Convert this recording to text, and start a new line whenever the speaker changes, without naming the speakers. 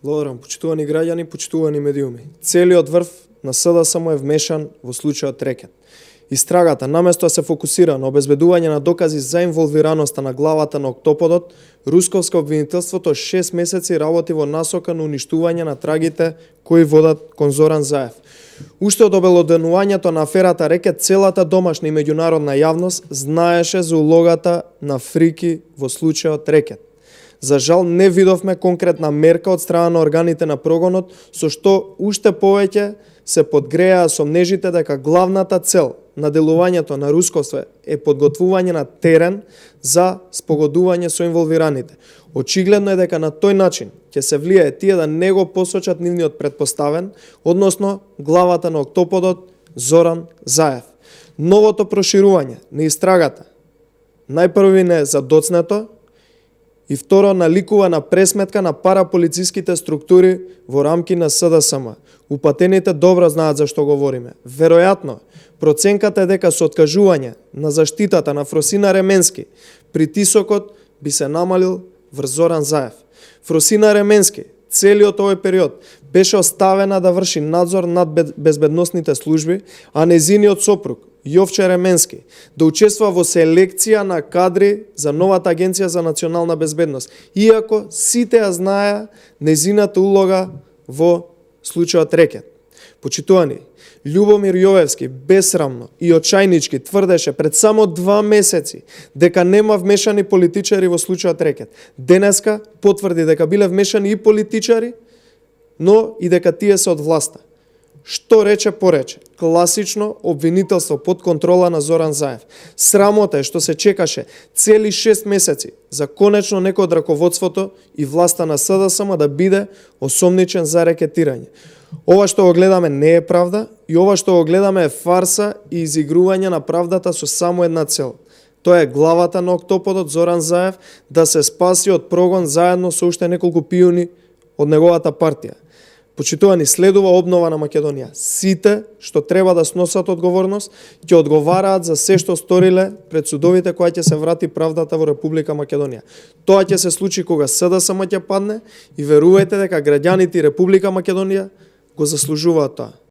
Благодарам, почитувани граѓани, почитувани медиуми. Целиот врв на СДСМ е вмешан во случајот Рекет. Истрагата, наместо да се фокусира на обезбедување на докази за инволвираноста на главата на Октоподот, русковско обвинителството 6 месеци работи во насока на уништување на трагите кои водат кон Зоран Заев. Уште од обелоденувањето на аферата Рекет, целата домашна и меѓународна јавност знаеше за улогата на Фрики во случајот Рекет. За жал не видовме конкретна мерка од страна на органите на прогонот, со што уште повеќе се подгреа сомнежите дека главната цел на делувањето на русковство е подготвување на терен за спогодување со инволвираните. Очигледно е дека на тој начин ќе се влијае тие да не го посочат нивниот претпоставен, односно главата на Октоподот Зоран Заев. Новото проширување на истрагата најпрви не е задоцнето, и второ наликува на пресметка на параполициските структури во рамки на СДСМ. Упатените добро знаат за што говориме. Веројатно, проценката е дека со откажување на заштитата на Фросина Ременски, притисокот би се намалил врз Зоран Заев. Фросина Ременски целиот овој период беше оставена да врши надзор над безбедносните служби, а незиниот сопруг Јовче Ременски да учествува во селекција на кадри за новата Агенција за национална безбедност, иако сите ја знаеа незината улога во случајот Рекет. Почитувани, Љубомир Јовевски бесрамно и очајнички тврдеше пред само 2 месеци дека нема вмешани политичари во случајот Рекет. Денеска потврди дека биле вмешани и политичари, но и дека тие се од власта. Што рече порече? Класично обвинителство под контрола на Зоран Заев. Срамота е што се чекаше цели 6 месеци за конечно некој од раководството и власта на СДСМ да биде осомничен за рекетирање. Ова што го гледаме не е правда и ова што го гледаме е фарса и изигрување на правдата со само една цел. Тоа е главата на Октоподот Зоран Заев да се спаси од прогон заедно со уште неколку пијуни од неговата партија. Почитувани, следува обнова на Македонија. Сите што треба да сносат одговорност ќе одговараат за се што сториле пред судовите кога ќе се врати правдата во Република Македонија. Тоа ќе се случи кога СДСМ ќе падне и верувајте дека граѓаните и Република Македонија го заслужуваат тоа.